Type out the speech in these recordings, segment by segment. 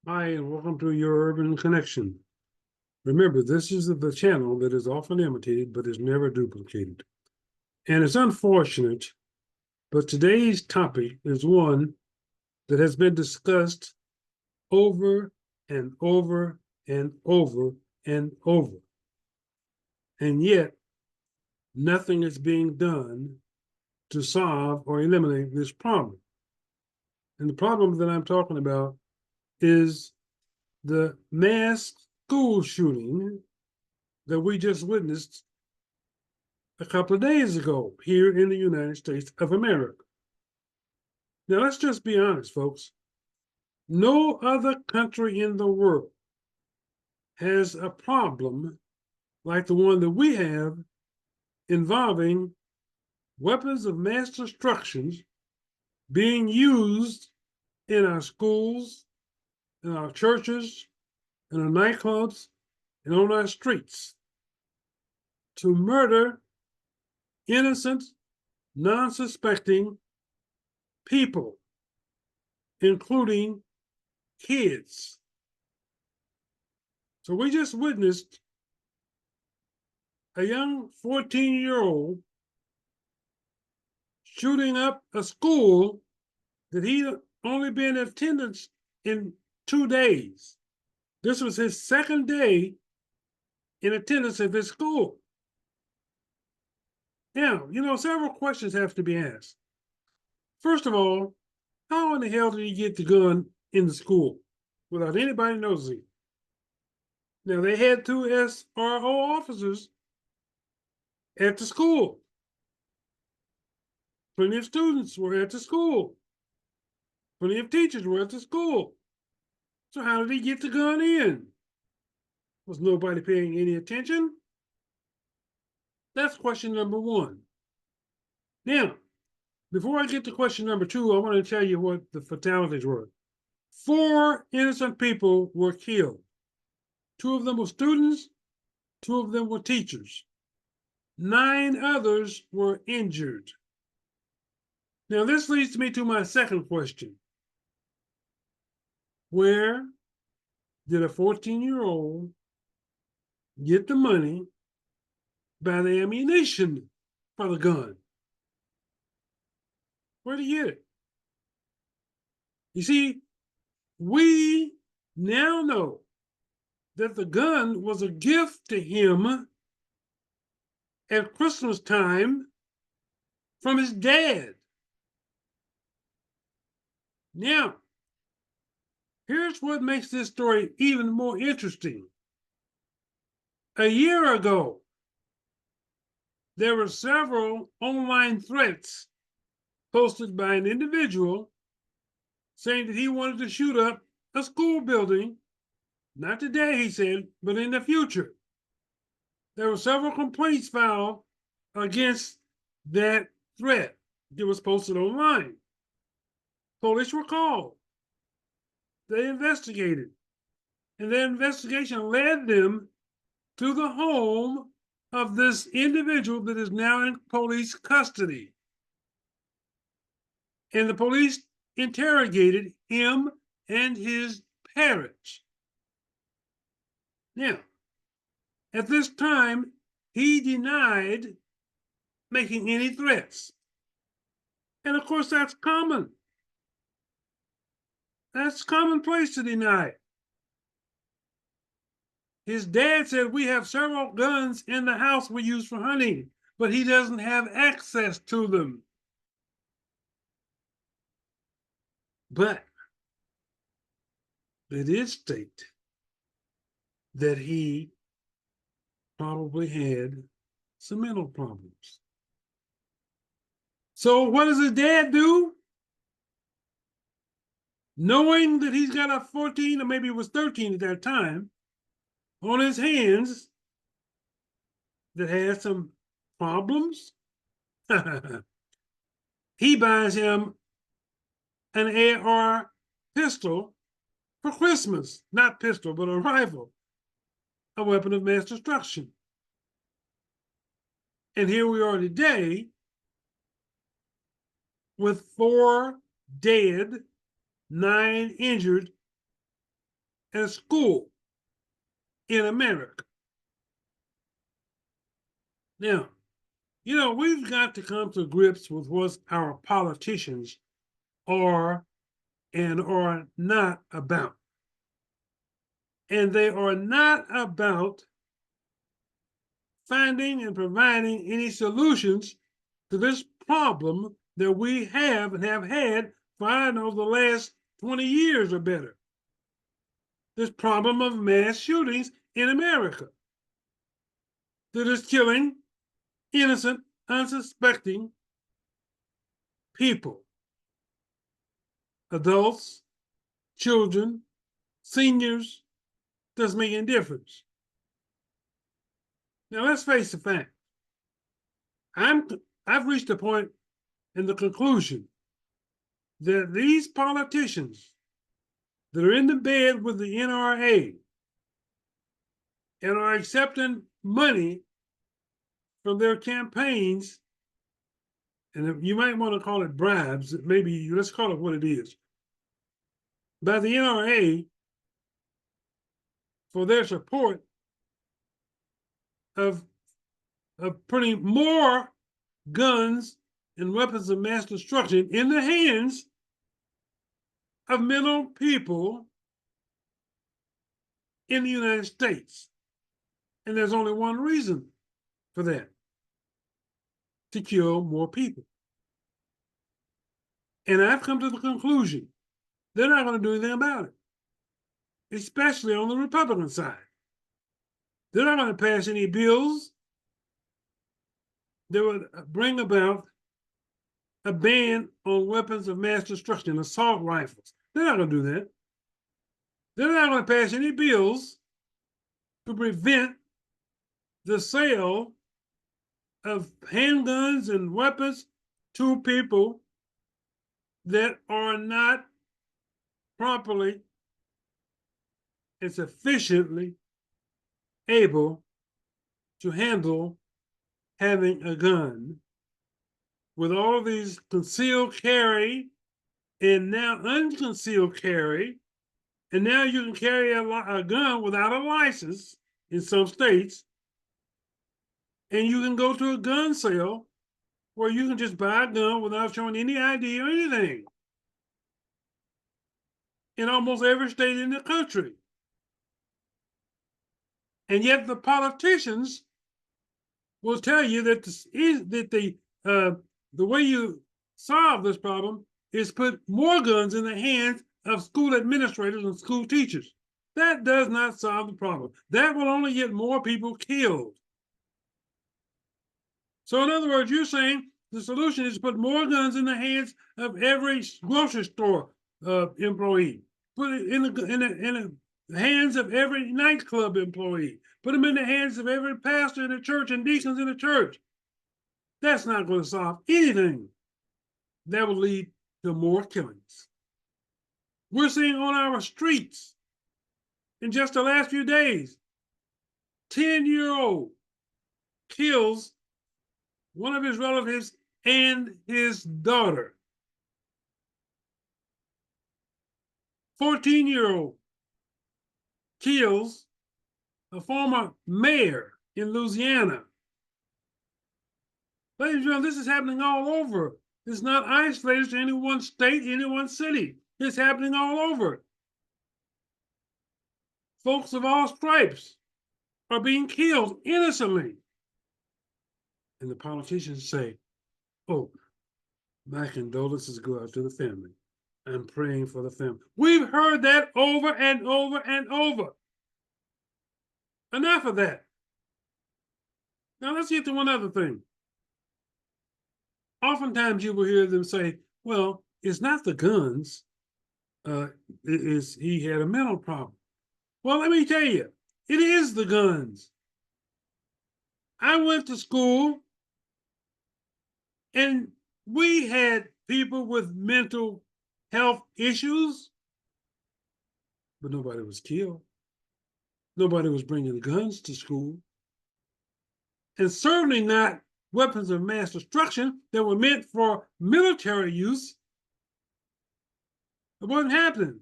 Hi, and welcome to your Urban Connection. Remember, this is the channel that is often imitated but is never duplicated. And it's unfortunate, but today's topic is one that has been discussed over and over and over and over. And yet, nothing is being done to solve or eliminate this problem. And the problem that I'm talking about is the mass school shooting that we just witnessed a couple of days ago here in the United States of America. Now, let's just be honest, folks. No other country in the world has a problem like the one that we have involving weapons of mass destruction being used in our schools, in our churches, in our nightclubs, and on our streets to murder innocent, non suspecting people, including kids. So we just witnessed a young 14-year-old shooting up a school that he'd only been in attendance in 2 days. This was his second day in attendance at this school. Now, several questions have to be asked. First of all, how in the hell did he get the gun in the school without anybody noticing? Now, they had two SRO officers at the school. Plenty of students were at the school. Plenty of teachers were at the school. So how did he get the gun in? Was nobody paying any attention? That's question number one. Now, before I get to question number two, I want to tell you what the fatalities were. 4 innocent people were killed. 2 of them were students, 2 of them were teachers. 9 others were injured. Now, this leads me to my second question. Where did a 14-year-old get the money, buy the ammunition for the gun? Where did he get it? You see, we now know that the gun was a gift to him at Christmas time from his dad. Now, here's what makes this story even more interesting. A year ago, there were several online threats posted by an individual saying that he wanted to shoot up a school building, not today, he said, but in the future. There were several complaints filed against that threat that was posted online. Police were called. They investigated, and that investigation led them to the home of this individual that is now in police custody. And the police interrogated him and his parents. Now, at this time, he denied making any threats. And of course, that's common. That's commonplace to deny it. His dad said, we have several guns in the house we use for hunting, but he doesn't have access to them. But it did state that he probably had some mental problems. So what does his dad do? Knowing that he's got a 14 or maybe it was 13 at that time on his hands that has some problems, he buys him an AR pistol for Christmas. Not pistol, but a rifle, a weapon of mass destruction. And here we are today with 4 dead, 9 injured at a school in America. Now, we've got to come to grips with what our politicians are and are not about. And they are not about finding and providing any solutions to this problem that we have and have had for, I don't know, the last 20 years or better. This problem of mass shootings in America that is killing innocent, unsuspecting people, adults, children, seniors, doesn't make any difference. Now let's face the fact. I've reached a point in the conclusion that these politicians that are in the bed with the NRA and are accepting money from their campaigns, and you might want to call it bribes, maybe let's call it what it is, by the NRA for their support of putting more guns and weapons of mass destruction in the hands of mental people in the United States. And there's only one reason for that: to kill more people. And I've come to the conclusion they're not going to do anything about it, especially on the Republican side. They're not going to pass any bills that would bring about a ban on weapons of mass destruction, assault rifles. They're not going to do that. They're not going to pass any bills to prevent the sale of handguns and weapons to people that are not properly and sufficiently able to handle having a gun, with all of these concealed carry and now unconcealed carry. And now you can carry a gun without a license in some states. And you can go to a gun sale where you can just buy a gun without showing any ID or anything in almost every state in the country. And yet the politicians will tell you that the way you solve this problem is put more guns in the hands of school administrators and school teachers. That does not solve the problem. That will only get more people killed. So in other words, you're saying the solution is to put more guns in the hands of every grocery store employee, put it in the hands of every nightclub employee, put them in the hands of every pastor in the church and deacons in the church. That's not going to solve anything. That will lead to more killings. We're seeing on our streets in just the last few days, 10-year-old kills one of his relatives and his daughter. 14-year-old kills a former mayor in Louisiana. Ladies and gentlemen, this is happening all over. It's not isolated to any one state, any one city. It's happening all over. Folks of all stripes are being killed innocently. And the politicians say, oh, my condolences go out to the family. I'm praying for the family. We've heard that over and over and over. Enough of that. Now let's get to one other thing. Oftentimes you will hear them say, well, it's not the guns. He had a mental problem. Well, let me tell you, it is the guns. I went to school and we had people with mental health issues, but nobody was killed. Nobody was bringing guns to school. And certainly not weapons of mass destruction that were meant for military use. It wasn't happening.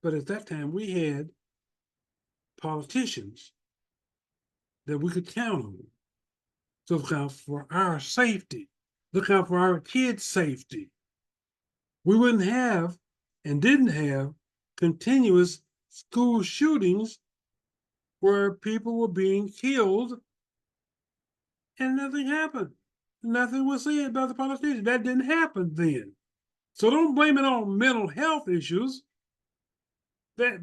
But at that time, we had politicians that we could count on to look out for our safety, look out for our kids' safety. We wouldn't have and didn't have continuous school shootings where people were being killed and nothing happened. Nothing was said by the politicians. That didn't happen then. So don't blame it on mental health issues. That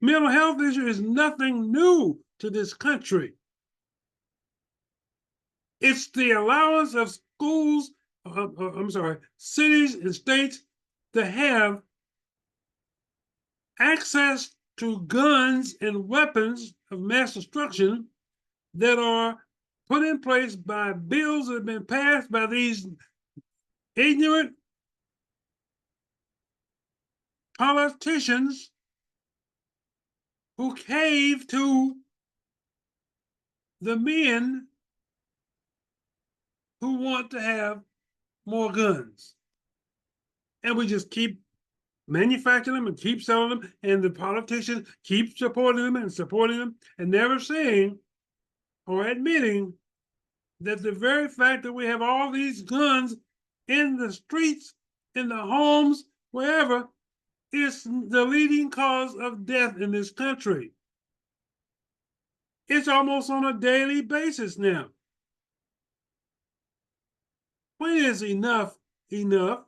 mental health issue is nothing new to this country. It's the allowance of schools, cities and states to have access to guns and weapons of mass destruction that are put in place by bills that have been passed by these ignorant politicians who cave to the men who want to have more guns. And we just keep manufacturing them and keep selling them, and the politicians keep supporting them and never saying or admitting that the very fact that we have all these guns in the streets, in the homes, wherever, is the leading cause of death in this country. It's almost on a daily basis now. When is enough enough?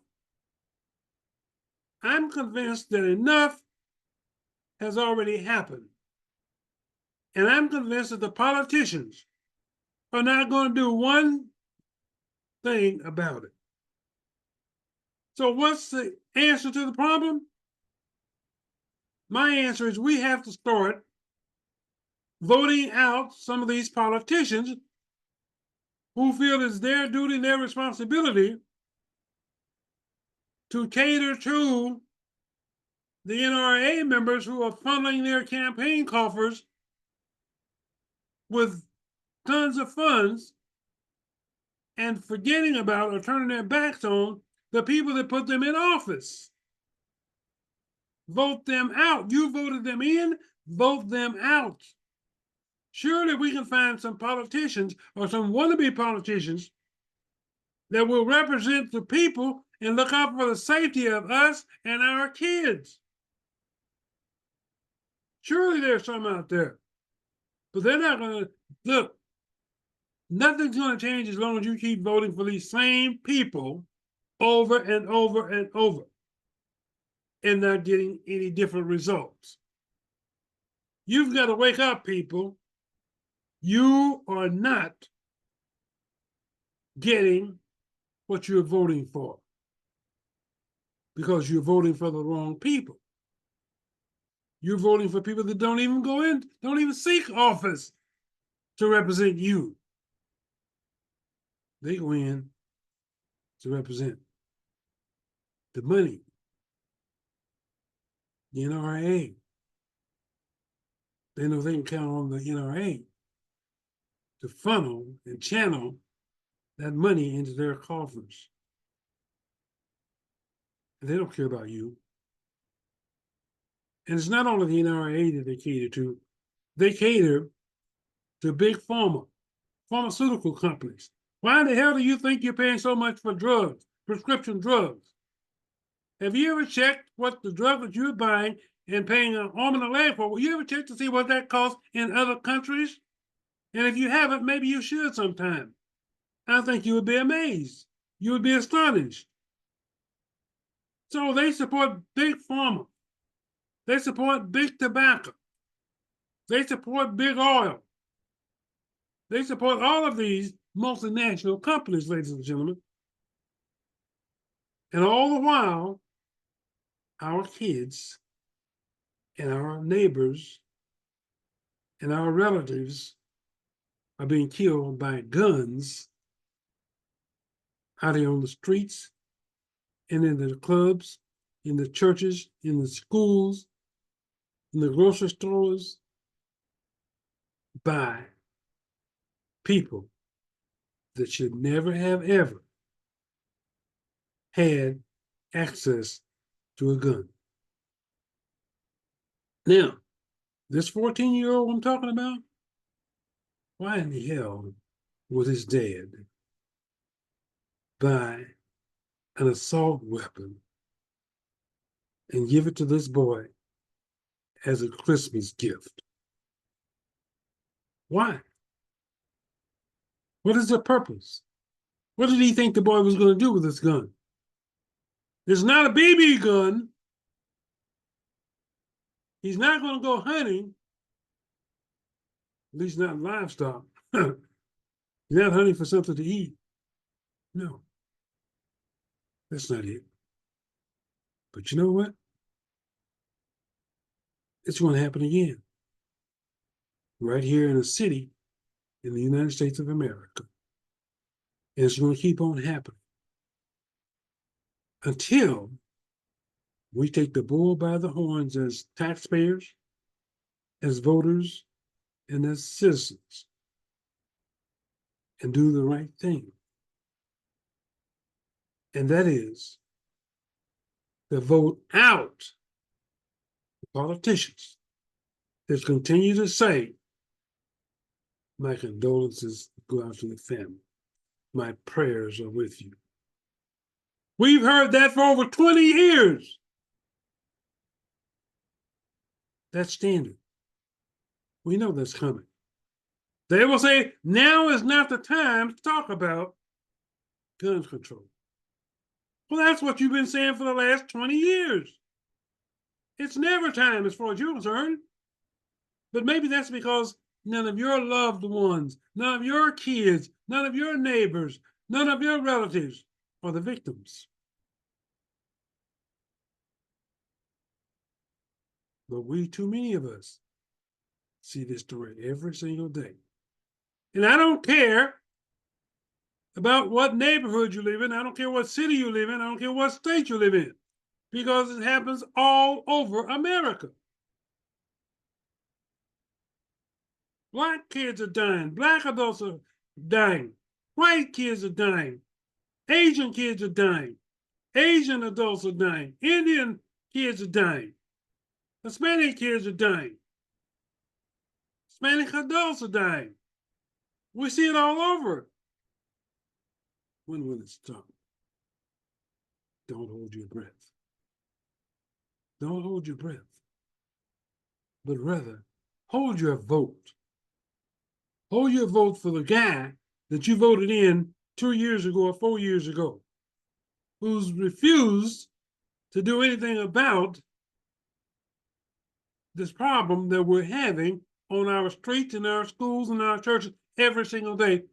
I'm convinced that enough has already happened. And I'm convinced that the politicians are not going to do one thing about it. So what's the answer to the problem? My answer is we have to start voting out some of these politicians who feel it's their duty and their responsibility to cater to the NRA members who are funneling their campaign coffers with tons of funds and forgetting about or turning their backs on the people that put them in office. Vote them out. You voted them in, vote them out. Surely we can find some politicians or some wannabe politicians that will represent the people and look out for the safety of us and our kids. Surely there's some out there. But they're not going to look. Nothing's going to change as long as you keep voting for these same people over and over and over and not getting any different results. You've got to wake up, people. You are not getting what you're voting for because you're voting for the wrong people. You're voting for people that don't even go in, don't even seek office to represent you. They go in to represent the money, the NRA. They know they can count on the NRA to funnel and channel that money into their coffers. And they don't care about you. And it's not only the NRA that they cater to big pharmaceutical companies. Why the hell do you think you're paying so much for drugs, prescription drugs? Have you ever checked what the drug that you're buying and paying an arm and a leg for? Will you ever check to see what that costs in other countries? And if you haven't, maybe you should sometime. I think you would be amazed. You would be astonished. So they support big pharma. They support big tobacco. They support big oil. They support all of these multinational companies, ladies and gentlemen. And all the while, our kids and our neighbors and our relatives are being killed by guns out here on the streets and in the clubs, in the churches, in the schools, in the grocery stores, by people that should never have ever had access to a gun. Now, this 14-year-old I'm talking about, why in the hell was his dad buy an assault weapon and give it to this boy as a Christmas gift? Why? What is the purpose? What did he think the boy was going to do with this gun? It's not a BB gun. He's not going to go hunting, at least not livestock. He's not hunting for something to eat. No, that's not it. But you know what? It's going to happen again. Right here in a city in the United States of America. And it's going to keep on happening until we take the bull by the horns as taxpayers, as voters, and as citizens and do the right thing. And that is to vote out the politicians that continue to say, my condolences go out to the family. My prayers are with you. We've heard that for over 20 years. That's standard. We know that's coming. They will say, now is not the time to talk about gun control. Well, that's what you've been saying for the last 20 years. It's never time as far as you're concerned. But maybe that's because none of your loved ones, none of your kids, none of your neighbors, none of your relatives are the victims. But too many of us, see this story every single day. And I don't care about what neighborhood you live in. I don't care what city you live in. I don't care what state you live in, because it happens all over America. Black kids are dying. Black adults are dying. White kids are dying. Asian kids are dying. Asian adults are dying. Indian kids are dying. Hispanic kids are dying. Hispanic adults are dying. We see it all over. When will it stop? Don't hold your breath. Don't hold your breath. But rather, hold your vote. Hold your vote for the guy that you voted in 2 years ago or 4 years ago, who's refused to do anything about this problem that we're having on our streets and our schools and our churches every single day,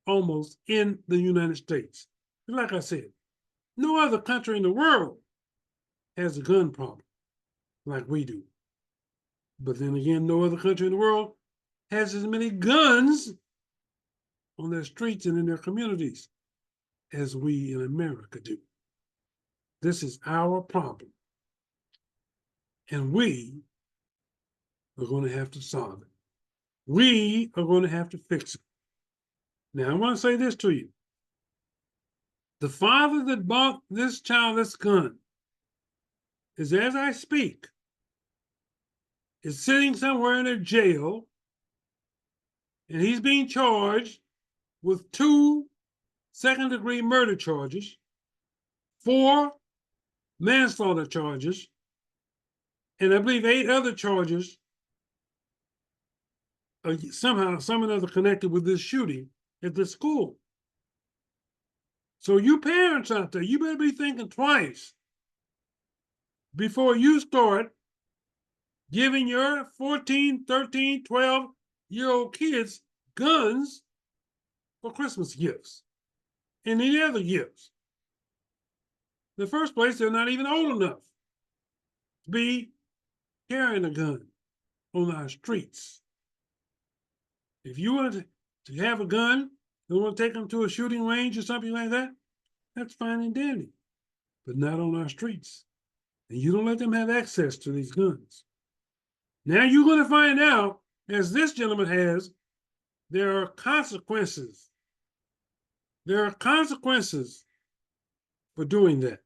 almost in the United States. Like I said, no other country in the world has a gun problem like we do. But then again, no other country in the world has as many guns on their streets and in their communities as we in America do. This is our problem. And we are going to have to solve it. We are going to have to fix it. Now, I want to say this to you. The father that bought this child this gun is, as I speak, is sitting somewhere in a jail, and he's being charged with 2 second-degree murder charges, 4 manslaughter charges, and I believe 8 other charges somehow, some or other connected with this shooting at the school. So you parents out there, you better be thinking twice before you start giving your 14, 13, 12-year-old kids guns for Christmas gifts and any other gifts. In the first place, they're not even old enough to be carrying a gun on our streets. If you want to have a gun, you want to take them to a shooting range or something like that, that's fine and dandy, but not on our streets. And you don't let them have access to these guns. Now you're going to find out, as this gentleman has, there are consequences. There are consequences for doing that.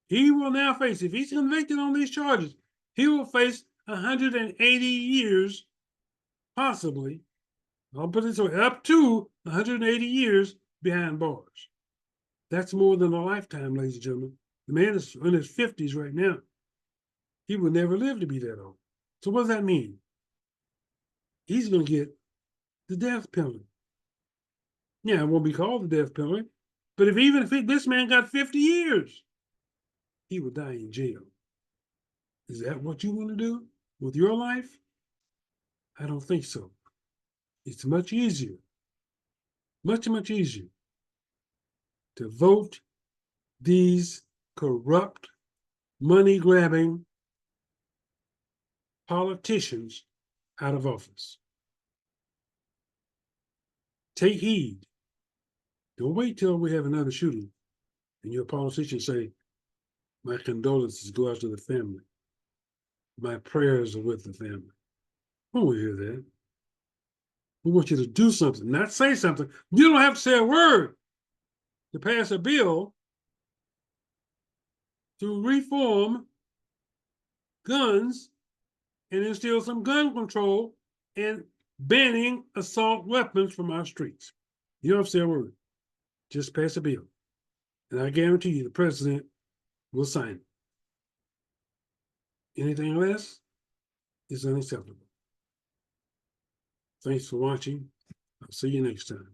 He will now face, if he's convicted on these charges, he will face 180 years, possibly, I'll put it this way, up to 180 years behind bars. That's more than a lifetime, ladies and gentlemen. The man is in his 50s right now. He will never live to be that old. So what does that mean? He's going to get the death penalty. Yeah, it won't be called the death penalty, but if this man got 50 years, he would die in jail. Is that what you want to do with your life? I don't think so. It's much easier, much easier to vote these corrupt, money-grabbing politicians out of office. Take heed. Don't wait till we have another shooting and your politicians say, my condolences go out to the family. My prayers are with the family. We won't hear that. We want you to do something, not say something. You don't have to say a word to pass a bill to reform guns and instill some gun control and banning assault weapons from our streets. You don't have to say a word. Just pass a bill. And I guarantee you the president will sign it. Anything less is unacceptable. Thanks for watching. I'll see you next time.